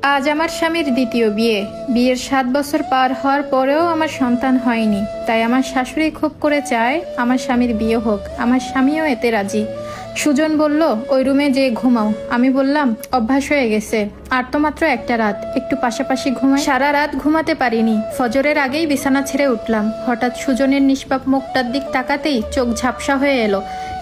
আজ আমার স্বামীর দ্বিতীয় বিয়ে। বিয়ের 7 বছর পার হওয়ার পরেও আমার সন্তান হয়নি। তাই আমার শাশুড়ি খুব করে চায় আমার স্বামীর বিয়ে হোক। আমার স্বামীও এতে রাজি। সুজন বলল, ওই রুমে যে ঘুমাও। আমি বললাম, অভ্যাস হয়ে গেছে, আর তো মাত্র একটা রাত, একটু পাশাপাশি ঘুমাই। সারা রাত ঘুমাতে পারিনি। ফজরের আগেই বিছানা ছেড়ে উঠলাম। হঠাৎ সুজনের নিষ্পাপ মুখটার দিক তাকাতেই চোখ ঝাপসা হয়ে এলো।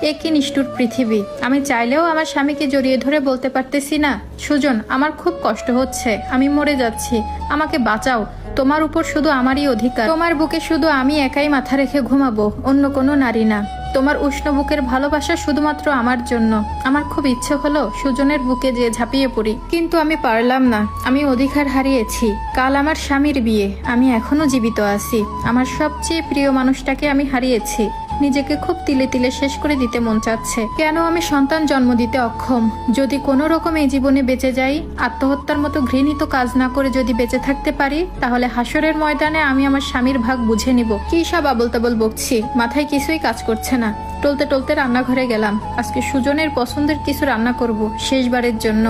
এ কি নিষ্ঠুর পৃথিবী! আমি চাইলেও আমার স্বামীকে জড়িয়ে ধরে বলতে পারতেছি না, সুজন, আমার খুব কষ্ট হচ্ছে, আমি মরে যাচ্ছি, আমাকে বাঁচাও। তোমার উপর শুধু আমারই অধিকার। তোমার বুকে শুধু আমি একাই মাথা রেখে ঘুমাবো, অন্য কোনো নারী না। তোমার উষ্ণ বুকের ভালোবাসা শুধুমাত্র আমার জন্য। আমার খুব ইচ্ছে হলো সুজনের বুকে যে ঝাঁপিয়ে পড়ি, কিন্তু আমি পারলাম না। আমি অধিকার হারিয়েছি। কাল আমার স্বামীর বিয়ে, আমি এখনো জীবিত আছি। আমার সবচেয়ে প্রিয় মানুষটাকে আমি হারিয়েছি। নিজেকে খুব তিলে তিলে শেষ করে দিতে মন চাচ্ছে। কেন আমি সন্তান জন্ম দিতে অক্ষম? যদি কোনো রকম এই জীবনে বেঁচে যাই, আত্মহত্যার মতো ঘৃণিত কাজ না করে যদি বেঁচে থাকতে পারি, তাহলে হাসরের ময়দানে আমি আমার স্বামীর ভাগ বুঝে নিব। কি সব আবল তাবল বকছি, মাথায় কিছুই কাজ করছে না। টলতে টলতে রান্নাঘরে গেলাম। আজকে সুজনের পছন্দের কিছু রান্না করব, শেষবারের জন্য।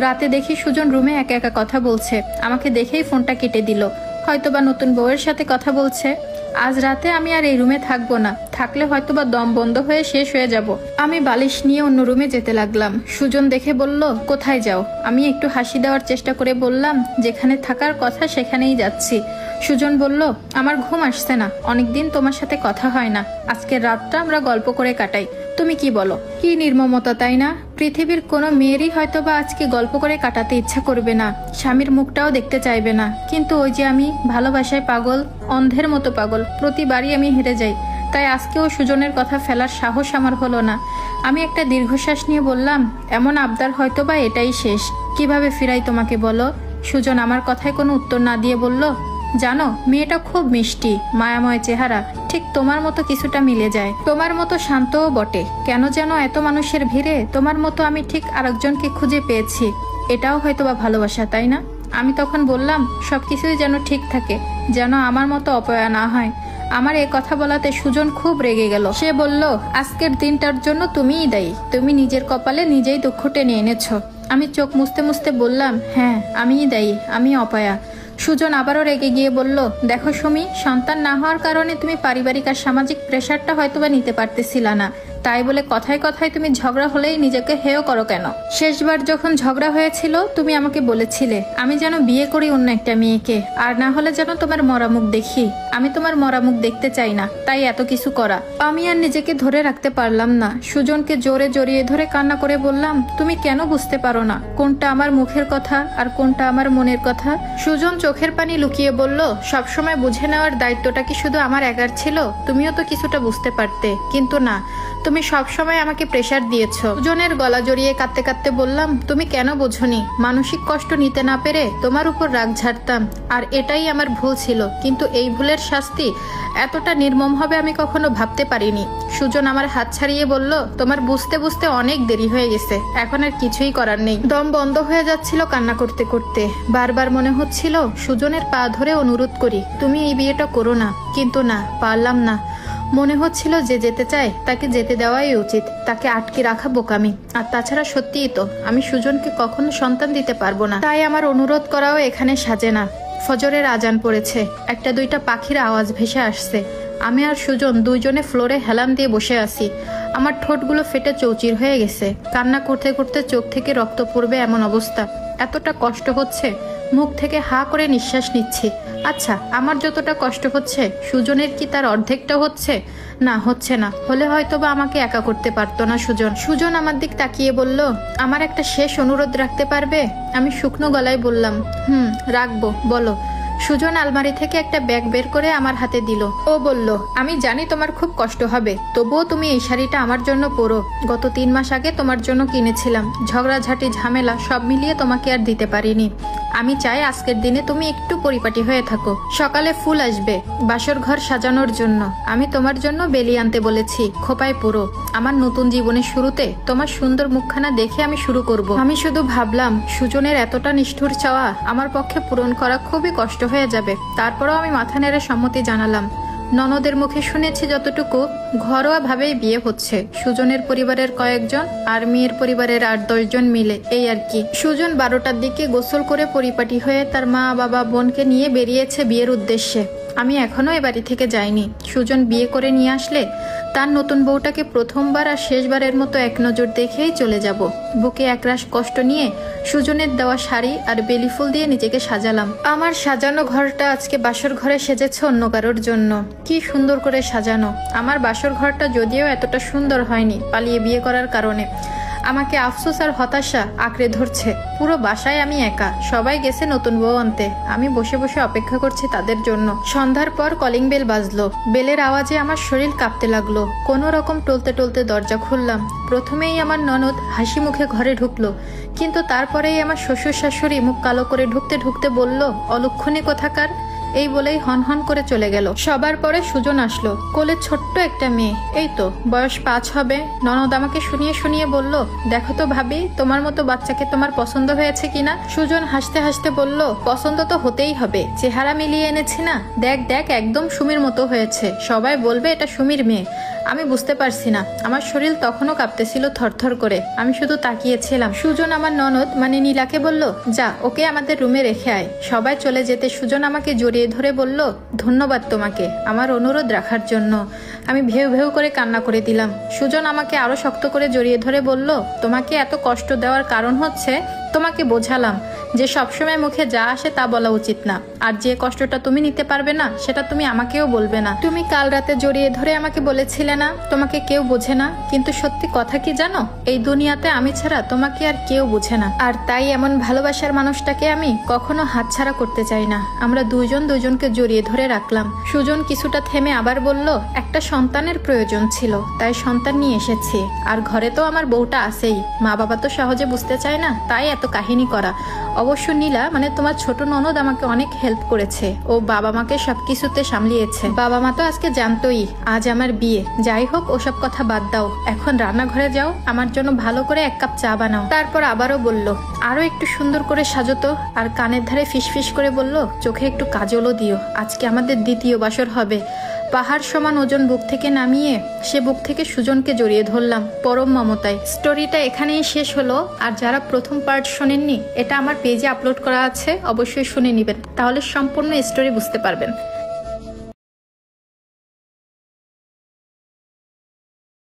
রাতে দেখি সুজন রুমে একা একা কথা বলছে। আমাকে দেখেই ফোনটা কেটে দিল। হয়তোবা নতুন বউয়ের সাথে কথা বলছে। আজ রাতে আমি আর এই রুমে থাকবো না। থাকলে হয়তোবা দম বন্ধ হয়ে শেষ হয়ে যাব। আমি বালিশ নিয়ে অন্য রুমে যেতে লাগলাম। সুজন দেখে বলল, কোথায় যাও? আমি একটু হাসি দেওয়ার চেষ্টা করে বললাম, যেখানে থাকার কথা সেখানেই যাচ্ছি। সুজন বলল, আমার ঘুম আসছে না, অনেকদিন তোমার সাথে কথা হয় না, আজকের রাতটা আমরা গল্প করে কাটাই। তুমি কি বলো? কি নির্মমতা, তাই না? পৃথিবীর কোনো মেয়েরই হয়তোবা আজকে গল্প করে কাটাতে ইচ্ছা করবে না, স্বামীর মুখটাও দেখতে চাইবে না। কিন্তু ওই যে আমি ভালোবাসায় পাগল, অন্ধের মতো পাগল, প্রতিবারই আমি হেরে যাই। তাই আজকেও সুজনের কথা ফেলার সাহস আমার হলো না। আমি একটা দীর্ঘশ্বাস নিয়ে বললাম, এমন আবদার হয়তোবা এটাই শেষ। কিভাবে ফিরাই তোমাকে বলো? সুজন আমার কথায় কোনো উত্তর না দিয়ে বলল, জানো, মেয়েটা খুব মিষ্টি, মায়াময় চেহারা, ঠিক তোমার মতো কিছুটা মিলে যায়। তোমার মতো শান্তও বটে। কেন যেন এত মানুষের ভিড়ে তোমার মতো আমি ঠিক আরেকজনকে খুঁজে পেয়েছি। এটাও হয়তোবা ভালোবাসা, তাই না? আমি তখন বললাম, সবকিছুই যেন ঠিক থাকে, যেন আমার মতো অপয়া না হয়। আমার এ কথা বলাতে সুজন খুব রেগে গেল। সে বলল, আজকের দিনটার জন্য তুমিই দায়ী। তুমি নিজের কপালে নিজেই দুঃখ টেনে এনেছো। আমি চোখ মুছতে মুছতে বললাম, হ্যাঁ, আমিই দায়ী, আমি অপয়া। সুজন আবারও রেগে গিয়ে বলল, দেখো সুমি, সন্তান না হওয়ার কারণে তুমি পারিবারিক আর সামাজিক প্রেশারটা হয়তোবা নিতে পারতেছিলা না। তাই বলে কথায় কথায় তুমি ঝগড়া হলেই নিজেকে হেয় করো কেন? শেষবার যখন ঝগড়া হয়েছিল, তুমি আমাকে বলেছিলে আমি যেন বিয়ে করি অন্য একটা মেয়েকে, আর না হলে যেন তোমার মরা মুখ দেখি। আমি তোমার মরা মুখ দেখতে চাই না, তাই এত কিছু করা। আমি আর নিজেকে ধরে রাখতে পারলাম না। সুজনকে জোরে জড়িয়ে ধরে কান্না করে বললাম, তুমি কেন বুঝতে পারো না কোনটা আমার মুখের কথা আর কোনটা আমার মনের কথা? সুজন চোখের পানি লুকিয়ে বলল, সবসময় বুঝে নেওয়ার দায়িত্বটা কি শুধু আমার একার ছিল? তুমিও তো কিছুটা বুঝতে পারতে, কিন্তু না, তুমি সবসময় আমাকে প্রেশার দিয়েছ। সুজনের গলা জড়িয়ে কাঁদতে কাঁদতে বললাম, তুমি কেন বোঝনি? মানসিক কষ্ট নিতে না পেরে তোমার উপর রাগ ঝাড়তাম, আর এটাই আমার ভুল ছিল। কিন্তু এই ভুলের শাস্তি এতটা নির্মম হবে আমি কখনো ভাবতে পারিনি। সুজন আমার হাত ছাড়িয়ে বলল, তোমার বুঝতে বুঝতে অনেক দেরি হয়ে গেছে, এখন আর কিছুই করার নেই। দম বন্ধ হয়ে যাচ্ছিল কান্না করতে করতে। বারবার মনে হচ্ছিল সুজনের পা ধরে অনুরোধ করি, তুমি এই বিয়েটা করো না, কিন্তু না, পারলাম না। মনে হচ্ছিল যে যেতে চায় তাকে যেতে দেওয়াই উচিত, তাকে আটকে রাখা বোকামি। আর তাছাড়া সত্যিই তো আমি সুজনকে কখনো সন্তান দিতে পারবো না। তাই আমার অনুরোধ করাও এখানে সাজে না। ফজরের আজান পড়েছে, একটা দুইটা পাখির আওয়াজ ভেসে আসছে। আমি আর সুজন দুইজনে ফ্লোরে হেলান দিয়ে বসে আছি। আমার ঠোঁটগুলো ফেটে চৌচির হয়ে গেছে। কান্না করতে করতে চোখ থেকে রক্ত পড়বে এমন অবস্থা। এতটা কষ্ট হচ্ছে, মুখ থেকে হা করে নিঃশ্বাস নিচ্ছি। আচ্ছা, আমার যতটা কষ্ট হচ্ছে, সুজনের কি তার অর্ধেকটা হচ্ছে? না, হচ্ছে না। হলে হয়তোবা আমাকে একা করতে পারতো না সুজন। সুজন আমার দিক তাকিয়ে বলল, আমার একটা শেষ অনুরোধ রাখতে পারবে? আমি শুকনো গলায় বললাম, রাখবো, বলো। সুজন আলমারি থেকে একটা ব্যাগ বের করে আমার হাতে দিল। ও বলল, আমি জানি তোমার খুব কষ্ট হবে, তবুও তুমি এই শাড়িটা আমার জন্য পরো। গত 3 মাস আগে তোমার জন্য কিনেছিলাম। ঝগড়াঝাটি ঝামেলা সব মিলিয়ে তোমাকে আর দিতে পারিনি। আমি চাই আজকের দিনে তুমি একটু পরিপাটি হয়ে থাকো। সকালে ফুল আসবে বাসর ঘর সাজানোর জন্য। আমি তোমার জন্য বেলি আনতে বলেছি, খোপায় পুরো। আমার নতুন জীবনের শুরুতে তোমার সুন্দর মুখখানা দেখে আমি শুরু করব। আমি শুধু ভাবলাম, সুজনের এতটা নিষ্ঠুর চাওয়া আমার পক্ষে পূরণ করা খুবই কষ্ট হয়ে যাবে। তারপরেও আমি মাথা নেড়ে সম্মতি জানালাম। ননদের মুখে শুনেছি যতটুকু, ঘরোয়া ভাবেই বিয়ে হচ্ছে। সুজনের পরিবারের কয়েকজন আর মেয়ের পরিবারের 8-10 জন মিলে, এই আর কি। সুজন 12টার দিকে গোসল করে পরিপাটি হয়ে তার মা বাবা বোনকে নিয়ে বেরিয়েছে বিয়ের উদ্দেশ্যে। আমি এখনো এ বাড়ি থেকে যাইনি। সুজন বিয়ে করে নিয়ে আসলে তার নতুন বউটাকে প্রথমবার আর শেষবারের মতো এক নজর দেখেই চলে যাব। বুকে একরাশ কষ্ট নিয়ে সুজনের দেওয়া শাড়ি আর বেলি ফুল দিয়ে নিজেকে সাজালাম। আমার সাজানো ঘরটা আজকে বাসর ঘরে সেজেছে অন্য কারোর জন্য। কি সুন্দর করে সাজানো! আমার বাসর ঘরটা যদিও এতটা সুন্দর হয়নি পালিয়ে বিয়ে করার কারণে। আমাকে আফসোস আর হতাশা আঁকড়ে ধরছে। পুরো বাসায় আমি একা, সবাই গেছে নতুন বউ আনতে। আমি বসে বসে অপেক্ষা করছি তাদের জন্য। সন্ধ্যার পর কলিং বেল বাজলো। বেলের আওয়াজে আমার শরীর কাঁপতে লাগলো। কোনো রকম টলতে টলতে দরজা খুললাম। প্রথমেই আমার ননদ হাসি মুখে ঘরে ঢুকলো, কিন্তু তারপরেই আমার শ্বশুর শাশুড়ি মুখ কালো করে ঢুকতে ঢুকতে বলল, অলক্ষণী কোথাকার! এই বলেই হনহন করে চলে গেল। সবার পরে সুজন আসলো, কোলে ছোট্ট একটা মেয়ে, এই তো বয়স 5 হবে। ননদ আমাকে শুনিয়ে শুনিয়ে বলল, দেখো তো ভাবি, তোমার মতো বাচ্চাকে তোমার পছন্দ হয়েছে কিনা। সুজন হাসতে হাসতে বলল, পছন্দ তো হতেই হবে, চেহারা মিলিয়ে এনেছি না। দেখ দেখ, একদম সুমির মতো হয়েছে, সবাই বলবে এটা সুমির মেয়ে। আমি বুঝতে পারছি না, আমার শরীর তখনও কাঁপতেছিল থরথর করে। আমি শুধু তাকিয়েছিলাম। সুজন আমার ননদ মানে নীলাকে বলল, যা ওকে আমাদের রুমে রেখে আয়। সবাই চলে যেতে সুজন আমাকে জড়িয়ে ধরে বলল, ধন্যবাদ তোমাকে আমার অনুরোধ রাখার জন্য। আমি ভেউ ভেউ করে কান্না করে দিলাম। সুজন আমাকে আরো শক্ত করে জড়িয়ে ধরে বলল, তোমাকে এত কষ্ট দেওয়ার কারণ হচ্ছে, তোমাকে বোঝালাম যে সবসময় মুখে যা আসে তা বলা উচিত না, আর যে কষ্টটা তুমি নিতে পারবে না সেটা তুমি আমাকেও বলবে না। তুমি কাল রাতে জড়িয়ে ধরে আমাকে বলেছিলে না তোমাকে কেউ বোঝে না, কিন্তু সত্যি কথা কি জানো, এই দুনিয়াতে আমি ছাড়া তোমাকে আর কেউ বোঝে না। আর তাই এমন ভালোবাসার মানুষটাকে আমি কখনো হাতছাড়া করতে চাই না। আমরা দুজন দুজনকে জড়িয়ে ধরে রাখলাম। সুজন কিছুটা থেমে আবার বলল, একটা সন্তানের প্রয়োজন ছিল, তাই সন্তান নিয়ে এসেছি। আর ঘরে তো আমার বউটা আছেই, মা বাবা তো সহজে বুঝতে চায় না, তাই এত কাহিনী করা। অবশ্য নীলা মানে তোমার ছোট ননদ আমাকে অনেক হেল্প করেছে। ও বাবা মাকে সবকিছুতে সামলিয়েছে। বাবা মা তো আজকে জানতোই আজ আমার বিয়ে। যাই হোক, ওসব কথা বাদ দাও, এখন রান্নাঘরে যাও, আমার জন্য ভালো করে 1 কাপ চা বানাও। তারপর আবারও বলল, আরো একটু সুন্দর করে সাজতো। আর কানের ধারে ফিসফিস করে বলল, চোখে একটু কাজলও দিও, আজকে আমাদের দ্বিতীয় বাসর হবে। পাহাড় সমান ওজন বুক থেকে নামিয়ে সে বুক থেকে সুজনকে জড়িয়ে ধরলাম পরম মমতায়। স্টোরিটা এখানেই শেষ হলো। আর যারা প্রথম পার্ট শোনেননি, এটা আমার পেজে আপলোড করা আছে, অবশ্যই শুনে নেবেন, তাহলে সম্পূর্ণ স্টোরি বুঝতে পারবেন।